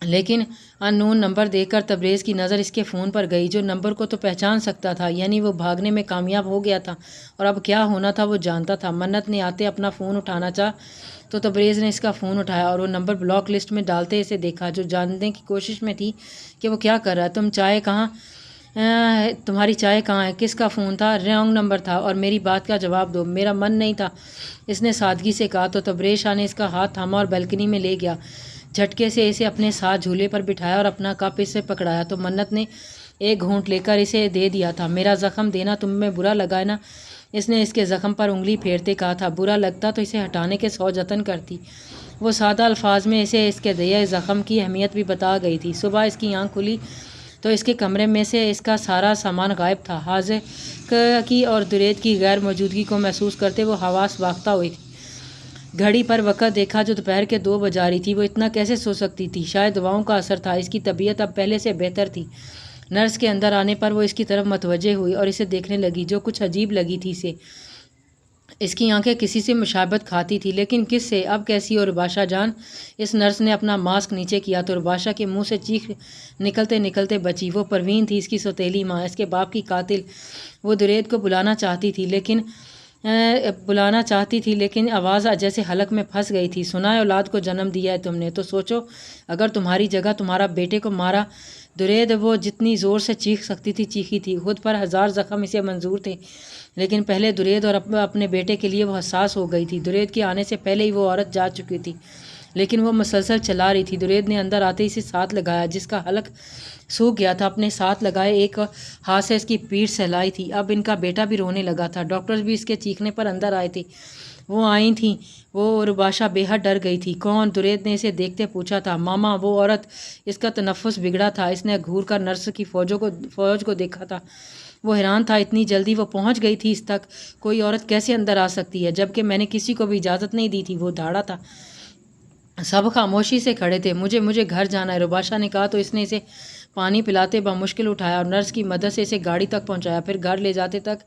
لیکن ان نون نمبر دیکھ کر تبریز کی نظر اس کے فون پر گئی، جو نمبر کو تو پہچان سکتا تھا، یعنی وہ بھاگنے میں کامیاب ہو گیا تھا اور اب کیا ہونا تھا وہ جانتا تھا۔ منت نے آتے اپنا فون اٹھانا چاہ تو تبریز نے اس کا فون اٹھایا اور وہ نمبر بلاک لسٹ میں ڈالتے اسے دیکھا، جو جاننے کی کوشش میں تھی کہ وہ کیا کر رہا ہے۔ تمہاری چائے کہاں ہے؟ کس کا فون تھا؟ رانگ نمبر تھا اور میری بات کا جواب دو۔ میرا من نہیں تھا، اس نے سادگی سے کہا تو تبریز شاہ نے اس کا ہاتھ تھاما اور بیلکنی میں لے گیا، جھٹکے سے اسے اپنے ساتھ جھولے پر بٹھایا اور اپنا کپ اس سے پکڑایا تو منت نے ایک گھونٹ لے کر اسے دے دیا تھا۔ میرا زخم دینا تم میں برا لگا ہے نا؟ اس نے اس کے زخم پر انگلی پھیرتے کہا تھا۔ برا لگتا تو اسے ہٹانے کے 100 جتن کرتی۔ وہ سادہ الفاظ میں اسے اس کے دیے زخم کی اہمیت بھی بتا گئی تھی۔ صبح اس کی آنکھ کھلی تو اس کے کمرے میں سے اس کا سارا سامان غائب تھا۔ حاذق کی اور درید کی غیر موجودگی کو محسوس کرتے وہ حواس باختہ ہوئی تھی۔ گھڑی پر وقت دیکھا جو دوپہر کے 2 بج رہی تھی۔ وہ اتنا کیسے سو سکتی تھی؟ شاید دواؤں کا اثر تھا، اس کی طبیعت اب پہلے سے بہتر تھی۔ نرس کے اندر آنے پر وہ اس کی طرف متوجہ ہوئی اور اسے دیکھنے لگی، جو کچھ عجیب لگی تھی اسے۔ اس کی آنکھیں کسی سے مشابہت کھاتی تھی، لیکن کس سے؟ اب کیسی؟ اور رباشا جان؟ اس نرس نے اپنا ماسک نیچے کیا تو رباشا کے منہ سے چیخ نکلتے نکلتے بچی۔ وہ پروین تھی، اس کی سوتیلی ماں، اس کے باپ کی قاتل۔ وہ درید کو بلانا چاہتی تھی لیکن آواز جیسے حلق میں پھنس گئی تھی۔ سنا ہے اولاد کو جنم دیا ہے تم نے، تو سوچو اگر تمہاری جگہ تمہارا بیٹے کو مارا۔ درید وہ جتنی زور سے چیخ سکتی تھی چیخی تھی۔ خود پر 1000 زخم اسے منظور تھے، لیکن پہلے درید اور اپنے بیٹے کے لیے وہ حساس ہو گئی تھی۔ درید کے آنے سے پہلے ہی وہ عورت جا چکی تھی، لیکن وہ مسلسل چلا رہی تھی۔ درید نے اندر آتے ہی اسے ساتھ لگایا، جس کا حلق سوکھ گیا تھا، اپنے ساتھ لگائے ایک ہاتھ سے اس کی پیٹھ سہلائی تھی۔ اب ان کا بیٹا بھی رونے لگا تھا۔ ڈاکٹرز بھی اس کے چیخنے پر اندر آئے تھے۔ وہ آئی تھیں۔ وہ رباشا بے حد ڈر گئی تھی۔ کون؟ درید نے اسے دیکھتے پوچھا تھا۔ ماما، وہ عورت۔ اس کا تنفس بگڑا تھا، اس نے گھور کر نرس کی فوج کو دیکھا تھا۔ وہ حیران تھا، اتنی جلدی وہ پہنچ گئی تھی اس تک۔ کوئی عورت کیسے اندر آ سکتی ہے جبکہ میں نے کسی کو بھی اجازت نہیں دی تھی؟ وہ دھاڑا تھا۔ سب خاموشی سے کھڑے تھے۔ مجھے گھر جانا ہے، رباشا نے کہا تو اس نے اسے پانی پلاتے بمشکل اٹھایا اور نرس کی مدد سے اسے گاڑی تک پہنچایا۔ پھر گھر لے جاتے تک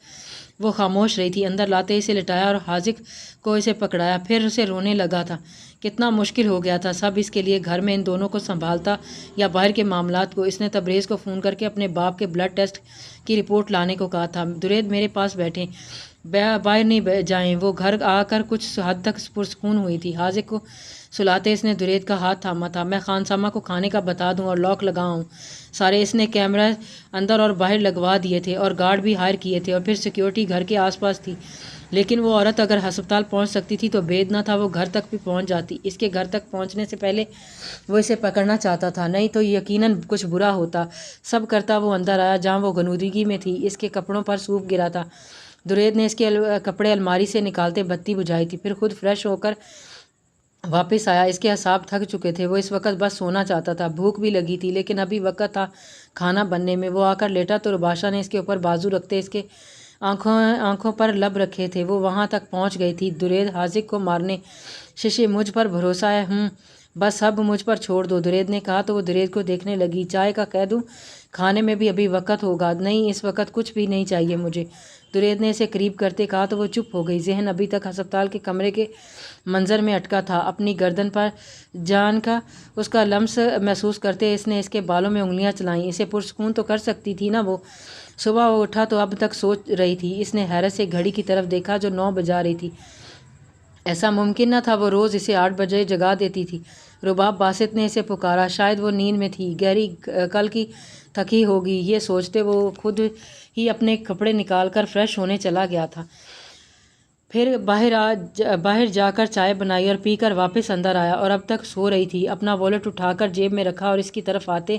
وہ خاموش رہی تھی۔ اندر لاتے اسے لٹایا اور حاذق کو اسے پکڑایا، پھر اسے رونے لگا تھا۔ کتنا مشکل ہو گیا تھا سب اس کے لیے، گھر میں ان دونوں کو سنبھالتا یا باہر کے معاملات کو۔ اس نے تبریز کو فون کر کے اپنے باپ کے بلڈ ٹیسٹ کی رپورٹ لانے کو کہا تھا۔ درید میرے پاس بیٹھیں، باہر نہیں جائیں۔ وہ گھر آ کر کچھ حد تک پرسکون ہوئی تھی۔ حاذق کو سلاتے اس نے درید کا ہاتھ تھاما تھا۔ میں خانسامہ کو کھانے کا بتا دوں اور لاک لگاؤں سارے؟ اس نے کیمرہ اندر اور باہر لگوا دیے تھے اور گارڈ بھی ہائر کیے تھے اور پھر سیکیورٹی گھر کے آس پاس تھی۔ لیکن وہ عورت اگر ہسپتال پہنچ سکتی تھی تو بید نہ تھا وہ گھر تک بھی پہنچ جاتی۔ اس کے گھر تک پہنچنے سے پہلے وہ اسے پکڑنا چاہتا تھا، نہیں تو یقیناً کچھ برا ہوتا۔ سب کرتا وہ اندر آیا جہاں وہ غنودگی میں تھی۔ اس کے کپڑوں پر سوپ گرا تھا۔ درید نے اس کے کپڑے الماری سے نکالتے بتی بجھائی تھی، پھر خود فریش ہو کر واپس آیا۔ اس کے اعصاب تھک چکے تھے، وہ اس وقت بس سونا چاہتا تھا۔ بھوک بھی لگی تھی لیکن ابھی وقت تھا کھانا بننے میں۔ وہ آ کر لیٹا تو رباشا نے اس کے اوپر بازو رکھتے اس کے آنکھوں پر لب رکھے تھے۔ وہ وہاں تک پہنچ گئی تھی۔ درید حاذق کو مارنے ششی مجھ پر بھروسہ ہے؟ بس اب مجھ پر چھوڑ دو، درید نے کہا تو وہ درید کو دیکھنے لگی۔ چائے کا کہہ دوں؟ کھانے میں بھی ابھی وقت ہوگا۔ نہیں، اس وقت کچھ بھی نہیں چاہیے مجھے، درید نے اسے قریب کرتے کہا تو وہ چپ ہو گئی۔ ذہن ابھی تک ہسپتال کے کمرے کے منظر میں اٹکا تھا۔ اپنی گردن پر جان کا اس کا لمس محسوس کرتے اس نے اس کے بالوں میں انگلیاں چلائیں۔ اسے پرسکون تو کر سکتی تھی نا وہ؟ صبح وہ اٹھا تو اب تک سوچ رہی تھی۔ اس نے حیرت سے گھڑی کی طرف دیکھا جو 9 بجا رہی تھی۔ ایسا ممکن نہ تھا، وہ روز اسے 8 بجے جگا دیتی تھی۔ رباب باسط نے اسے پکارا، شاید وہ نیند میں تھی، گہری کل کی تھکی ہوگی۔ یہ سوچتے وہ خود ہی اپنے کپڑے نکال کر فریش ہونے چلا گیا تھا۔ پھر باہر جا کر چائے بنائی اور پی کر واپس اندر آیا اور اب تک سو رہی تھی۔ اپنا والیٹ اٹھا کر جیب میں رکھا اور اس کی طرف آتے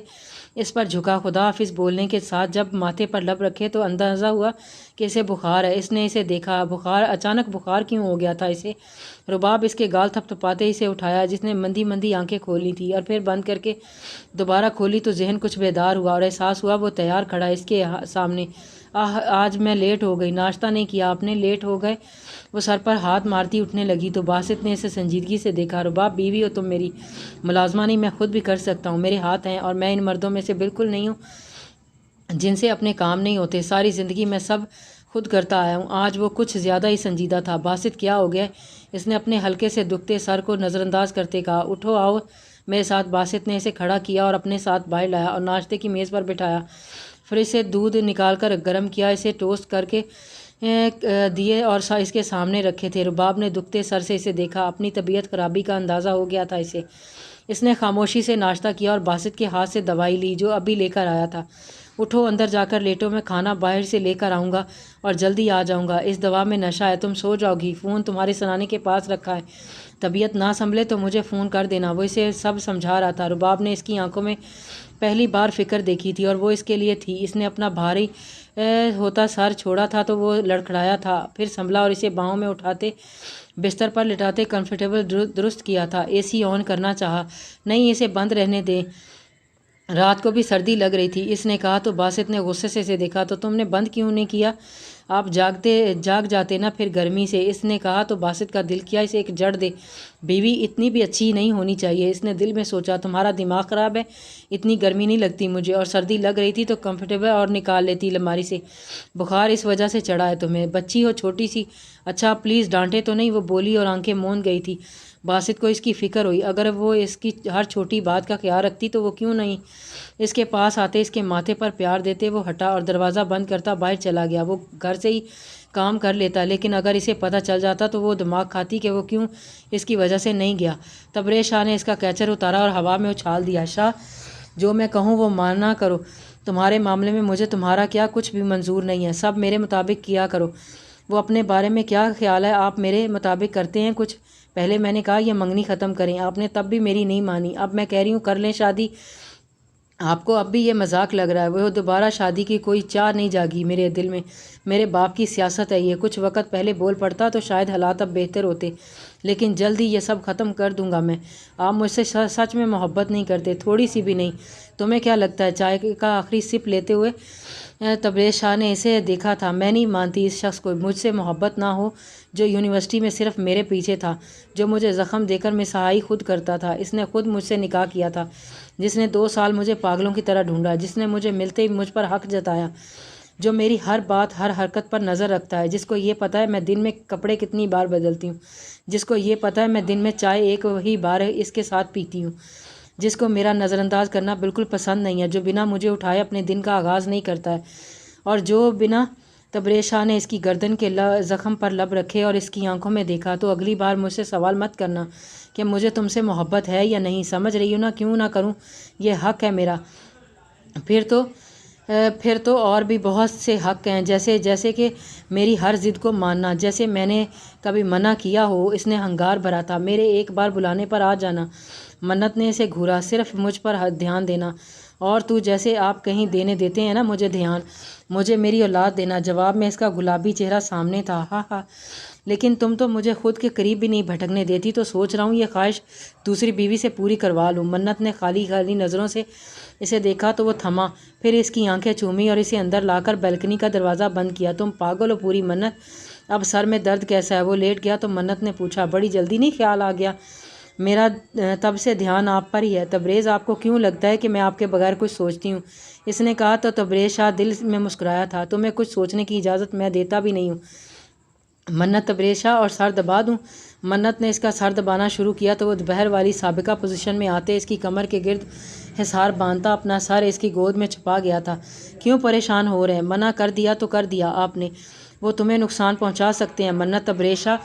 اس پر جھکا۔ خدا حافظ بولنے کے ساتھ جب ماتھے پر لب رکھے تو اندازہ ہوا کہ اسے بخار ہے۔ اس نے اسے دیکھا۔ اچانک بخار کیوں ہو گیا تھا اسے؟ رباب اس کے گال تھپتھپاتے اسے اٹھایا، جس نے مندی مندی آنکھیں کھولی تھی اور پھر بند کر کے دوبارہ کھولی تو ذہن کچھ بیدار ہوا اور احساس ہوا وہ تیار کھڑا اس کے سامنے۔ آج میں لیٹ ہو گئی، ناشتہ نہیں کیا آپ نے؟ لیٹ ہو گئے؟ وہ سر پر ہاتھ مارتی اٹھنے لگی تو باسط نے اسے سنجیدگی سے دیکھا۔ رباب، بیوی ہو تم میری، ملازمہ نہیں، میں خود بھی کر سکتا ہوں، میرے ہاتھ ہیں، اور میں ان مردوں میں سے بالکل نہیں ہوں جن سے اپنے کام نہیں ہوتے۔ ساری زندگی میں سب خود کرتا آیا ہوں۔ آج وہ کچھ زیادہ ہی سنجیدہ تھا۔ باسط، کیا ہو گیا؟ اس نے اپنے ہلکے سے دکھتے سر کو نظر انداز کرتے کہا۔ اٹھو، آؤ میرے ساتھ باسط نے اسے کھڑا کیا اور اپنے ساتھ باہر لایا اور ناشتے کی میز پر بٹھایا. فریج سے دودھ نکال کر گرم کیا, اسے ٹوسٹ کر کے دیے اور اس کے سامنے رکھے تھے. رباب نے دکھتے سر سے اسے دیکھا. اپنی طبیعت خرابی کا اندازہ ہو گیا تھا اسے. اس نے خاموشی سے ناشتہ کیا اور باسط کے ہاتھ سے دوائی لی جو ابھی لے کر آیا تھا. اٹھو اندر جا کر لیٹو, میں کھانا باہر سے لے کر آؤں گا اور جلدی آ جاؤں گا. اس دوا میں نشہ ہے, تم سو جاؤ گی. فون تمہارے سرانے کے پاس رکھا ہے, طبیعت نہ سنبھلے تو مجھے فون کر دینا. وہ اسے سب سمجھا رہا تھا. رباب نے اس کی آنکھوں میں پہلی بار فکر دیکھی تھی اور وہ اس کے لیے تھی. اس نے اپنا بھاری ہوتا سر چھوڑا تھا تو وہ لڑکھڑایا تھا, پھر سنبھلا اور اسے باہوں میں اٹھاتے بستر پر لٹاتے کمفرٹیبل درست کیا تھا. اے سی آن کرنا چاہا. نہیں, اسے بند رہنے دیں, رات کو بھی سردی لگ رہی تھی. اس نے کہا تو باسط نے غصے سے اسے دیکھا. تو تم نے بند کیوں نہیں کیا؟ آپ جاگ جاتے نا پھر گرمی سے. اس نے کہا تو باسط کا دل کیا اسے ایک جڑ دے. بیوی اتنی بھی اچھی نہیں ہونی چاہیے. اس نے دل میں سوچا, تمہارا دماغ خراب ہے, اتنی گرمی نہیں لگتی مجھے, اور سردی لگ رہی تھی تو کمفرٹیبل اور نکال لیتی الماری سے. بخار اس وجہ سے چڑھا ہے تمہیں, بچی ہو چھوٹی سی. اچھا پلیز ڈانٹے تو نہیں, وہ بولی اور آنکھیں موند گئی تھی. باسط کو اس کی فکر ہوئی. اگر وہ اس کی ہر چھوٹی بات کا خیال رکھتی تو وہ کیوں نہیں اس کے پاس آتے, اس کے ماتھے پر پیار دیتے. وہ ہٹا اور دروازہ بند کرتا باہر چلا گیا. وہ گھر سے ہی کام کر لیتا, لیکن اگر اسے پتہ چل جاتا تو وہ دماغ کھاتی کہ وہ کیوں اس کی وجہ سے نہیں گیا. تبریز شاہ نے اس کا کیچر اتارا اور ہوا میں اچھال دیا. شاہ, جو میں کہوں وہ مانا کرو. تمہارے معاملے میں مجھے تمہارا کیا کچھ بھی منظور نہیں ہے. سب میرے مطابق کیا کرو. وہ اپنے بارے میں کیا خیال ہے؟ آپ میرے مطابق کرتے ہیں کچھ؟ پہلے میں نے کہا یہ منگنی ختم کریں, آپ نے تب بھی میری نہیں مانی. اب میں کہہ رہی ہوں کر لیں شادی. آپ کو اب بھی یہ مذاق لگ رہا ہے؟ وہ دوبارہ شادی کی کوئی چاہ نہیں جاگی میرے دل میں. میرے باپ کی سیاست ہے یہ. کچھ وقت پہلے بول پڑتا تو شاید حالات اب بہتر ہوتے, لیکن جلد ہی یہ سب ختم کر دوں گا میں. آپ مجھ سے سچ میں محبت نہیں کرتے, تھوڑی سی بھی نہیں. تمہیں کیا لگتا ہے؟ چائے کا آخری سپ لیتے ہوئے تبریز شاہ نے اسے دیکھا تھا. میں نہیں مانتی اس شخص کو. مجھ سے محبت نہ ہو جو یونیورسٹی میں صرف میرے پیچھے تھا, جو مجھے زخم دے کر مسحائی خود کرتا تھا. اس نے خود مجھ سے نکاح کیا تھا, جس نے 2 سال مجھے پاگلوں کی طرح ڈھونڈا, جس نے مجھے ملتے ہی مجھ پر حق جتایا, جو میری ہر بات ہر حرکت پر نظر رکھتا ہے, جس کو یہ پتہ ہے میں دن میں کپڑے کتنی بار بدلتی ہوں, جس کو یہ پتہ ہے میں دن میں چائے ایک ہی بار اس کے ساتھ پیتی ہوں, جس کو میرا نظر انداز کرنا بالکل پسند نہیں ہے, جو بنا مجھے اٹھائے اپنے دن کا آغاز نہیں کرتا ہے, اور جو بنا. تبریز شاہ نے اس کی گردن کے زخم پر لب رکھے اور اس کی آنکھوں میں دیکھا. تو اگلی بار مجھ سے سوال مت کرنا کہ مجھے تم سے محبت ہے یا نہیں. سمجھ رہی ہو نا؟ کیوں نہ کروں, یہ حق ہے میرا. پھر تو اور بھی بہت سے حق ہیں, جیسے کہ میری ہر ضد کو ماننا, جیسے میں نے کبھی منع کیا ہو. اس نے ہنگار بھرا تھا. میرے ایک بار بلانے پر آ جانا. منت نے اسے گھورا. صرف مجھ پر دھیان دینا, اور تو جیسے آپ کہیں دینے دیتے ہیں نا مجھے دھیان, مجھے میری اولاد دینا. جواب میں اس کا گلابی چہرہ سامنے تھا. ہاں ہاں, لیکن تم تو مجھے خود کے قریب بھی نہیں بھٹکنے دیتی. تو سوچ رہا ہوں یہ خواہش دوسری بیوی سے پوری کروا لوں. منت نے خالی خالی نظروں سے اسے دیکھا تو وہ تھما, پھر اس کی آنکھیں چومی اور اسے اندر لا کر بیلکنی کا دروازہ بند کیا. تم پاگل ہو پوری منت. اب سر میں درد کیسا ہے؟ وہ لیٹ گیا تو منت نے پوچھا, بڑی جلدی نہیں خیال آ گیا؟ میرا تب سے دھیان آپ پر ہی ہے. تبریز, آپ کو کیوں لگتا ہے کہ میں آپ کے بغیر کچھ سوچتی ہوں؟ اس نے کہا. تو تبریز شاہ دل میں مسکرایا تھا. تمہیں کچھ سوچنے کی اجازت میں دیتا بھی نہیں ہوں. منت تبریز شاہ, اور سر دبا دوں؟ منت نے اس کا سر دبانا شروع کیا تو وہ دوپہر والی سابقہ پوزیشن میں آتے اس کی کمر کے گرد حصار باندھتا اپنا سر اس کی گود میں چھپا گیا تھا. کیوں پریشان ہو رہے ہیں؟ منع کر دیا تو کر دیا آپ نے. وہ تمہیں نقصان پہنچا سکتے ہیں. منت تبریز شاہ,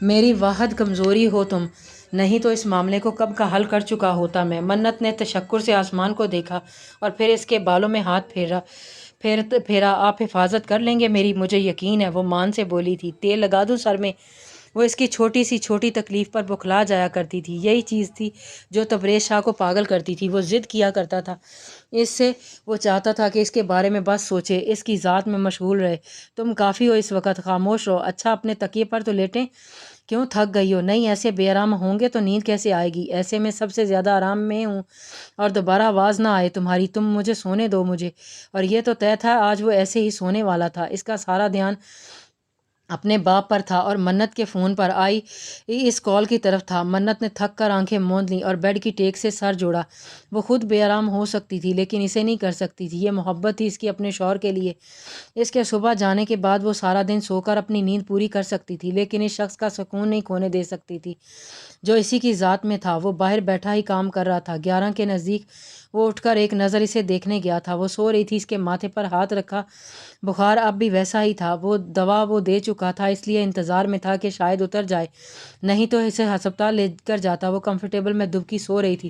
میری واحد کمزوری ہو تم, نہیں تو اس معاملے کو کب کا حل کر چکا ہوتا میں. منت نے تشکر سے آسمان کو دیکھا اور پھر اس کے بالوں میں ہاتھ پھیرا. آپ حفاظت کر لیں گے میری, مجھے یقین ہے. وہ مان سے بولی تھی. تیل لگا دوں سر میں؟ وہ اس کی چھوٹی سی چھوٹی تکلیف پر بکھلا جایا کرتی تھی. یہی چیز تھی جو تبریز شاہ کو پاگل کرتی تھی. وہ ضد کیا کرتا تھا اس سے. وہ چاہتا تھا کہ اس کے بارے میں بس سوچے, اس کی ذات میں مشغول رہے. تم کافی ہو اس وقت, خاموش رہو. اچھا اپنے تکیے پر تو لیٹیں. کیوں, تھک گئی ہو؟ نہیں, ایسے بے آرام ہوں گے تو نیند کیسے آئے گی؟ ایسے میں سب سے زیادہ آرام میں ہوں, اور دوبارہ آواز نہ آئے تمہاری. تم مجھے سونے دو مجھے. اور یہ تو طے تھا آج وہ ایسے ہی سونے والا تھا. اس کا سارا دھیان اپنے باپ پر تھا اور منت کے فون پر آئی اس کال کی طرف تھا۔ منت نے تھک کر آنکھیں موند لیں اور بیڈ کی ٹیک سے سر جوڑا۔ وہ خود بے آرام ہو سکتی تھی لیکن اسے نہیں کر سکتی تھی۔ یہ محبت تھی اس کی اپنے شوہر کے لیے۔ اس کے صبح جانے کے بعد وہ سارا دن سو کر اپنی نیند پوری کر سکتی تھی لیکن اس شخص کا سکون نہیں کھونے دے سکتی تھی جو اسی کی ذات میں تھا۔ وہ باہر بیٹھا ہی کام کر رہا تھا۔ 11 کے نزدیک وہ اٹھ کر ایک نظر اسے دیکھنے گیا تھا۔ وہ سو رہی تھی، اس کے ماتھے پر ہاتھ رکھا۔ بخار اب بھی ویسا ہی تھا۔ وہ دوا وہ دے چکا تھا، اس لیے انتظار میں تھا کہ شاید اتر جائے، نہیں تو اسے ہسپتال لے کر جاتا۔ وہ کمفرٹیبل میں دبکی سو رہی تھی،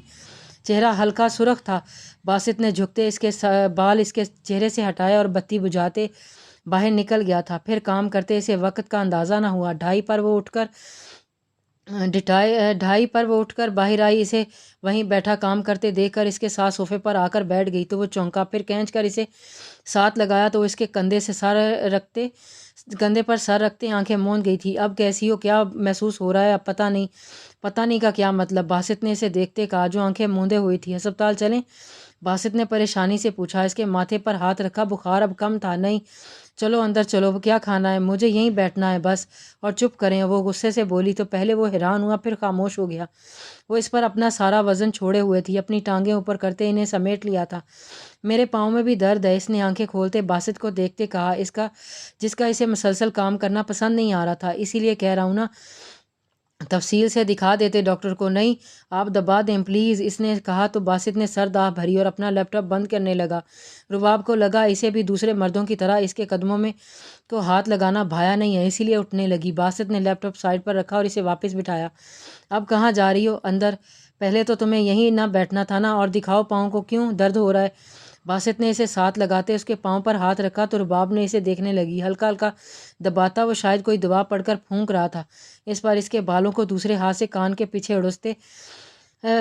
چہرہ ہلکا سرخ تھا۔ باسط نے جھکتے اس کے بال اس کے چہرے سے ہٹائے اور بتی بجھاتے باہر نکل گیا تھا۔ پھر کام کرتے اسے وقت کا اندازہ نہ ہوا۔ 2:30 پر وہ اٹھ کر باہر آئی۔ اسے وہیں بیٹھا کام کرتے دیکھ کر اس کے ساتھ صوفے پر آ کر بیٹھ گئی تو وہ چونکا، پھر کھینچ کر اسے ساتھ لگایا تو وہ اس کے کندھے پر سر رکھتے آنکھیں موند گئی تھی۔ اب کیسی ہو؟ کیا محسوس ہو رہا ہے؟ اب پتہ نہیں کا کیا مطلب؟ باسط نے اسے دیکھتے کہا جو آنکھیں موندے ہوئی تھی۔ ہسپتال چلیں؟ باسط نے پریشانی سے پوچھا۔ اس کے ماتھے پر ہاتھ رکھا۔ بخار اب کم تھا۔ نہیں، چلو اندر چلو۔ کیا کھانا ہے؟ مجھے یہیں بیٹھنا ہے بس، اور چپ کریں۔ وہ غصے سے بولی تو پہلے وہ حیران ہوا پھر خاموش ہو گیا۔ وہ اس پر اپنا سارا وزن چھوڑے ہوئے تھی، اپنی ٹانگیں اوپر کرتے انہیں سمیٹ لیا تھا۔ میرے پاؤں میں بھی درد ہے، اس نے آنکھیں کھولتے باسط کو دیکھتے کہا، جس کا اسے مسلسل کام کرنا پسند نہیں آ رہا تھا۔ اسی لیے کہہ رہا ہوں نا، تفصیل سے دکھا دیتے ڈاکٹر کو۔ نہیں، آپ دبا دیں پلیز، اس نے کہا تو باسط نے سر داہ بھری اور اپنا لیپ ٹاپ بند کرنے لگا۔ رباب کو لگا اسے بھی دوسرے مردوں کی طرح اس کے قدموں میں کو ہاتھ لگانا بھایا نہیں ہے، اسی لیے اٹھنے لگی۔ باسط نے لیپ ٹاپ سائڈ پر رکھا اور اسے واپس بٹھایا۔ اب کہاں جا رہی ہو؟ اندر۔ پہلے تو تمہیں یہیں نہ بیٹھنا تھا نا؟ اور دکھاؤ پاؤں کو، کیوں درد ہو رہا ہے؟ باسط نے اسے ساتھ لگاتے اس کے پاؤں پر ہاتھ رکھا تو رباب نے اسے دیکھنے لگی، ہلکا ہلکا دباتا۔ وہ شاید کوئی دعا پڑھ کر پھونک رہا تھا اس پر۔ اس کے بالوں کو دوسرے ہاتھ سے کان کے پیچھے اڑوستے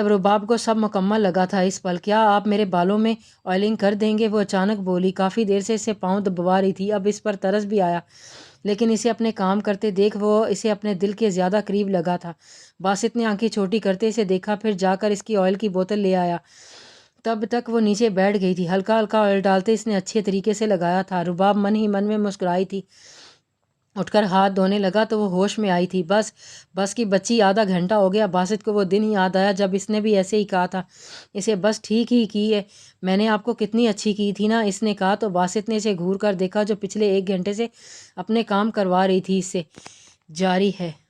رباب کو سب مکمل لگا تھا اس پل۔ کیا آپ میرے بالوں میں آئلنگ کر دیں گے؟ وہ اچانک بولی۔ کافی دیر سے اسے پاؤں دبوا رہی تھی، اب اس پر ترس بھی آیا، لیکن اسے اپنے کام کرتے دیکھ وہ اسے اپنے دل کے زیادہ قریب لگا تھا۔ باسط نے آنکھیں چھوٹی کرتے اسے دیکھا، پھر جا کر اس کی آئل کی بوتل لے آیا۔ تب تک وہ نیچے بیٹھ گئی تھی۔ ہلکا ہلکا آئل ڈالتے اس نے اچھے طریقے سے لگایا تھا۔ رباب من ہی من میں مسکرائی تھی۔ اٹھ کر ہاتھ دھونے لگا تو وہ ہوش میں آئی تھی۔ بس کی بچی، آدھا گھنٹہ ہو گیا۔ باسط کو وہ دن ہی یاد آیا جب اس نے بھی ایسے ہی کہا تھا اسے، بس ٹھیک ہی کی ہے، میں نے آپ کو کتنی اچھی کی تھی نا، اس نے کہا تو باسط نے اسے گھور کر دیکھا جو پچھلے 1 گھنٹے سے اپنے کام کروا رہی تھی اس سے۔ جاری ہے۔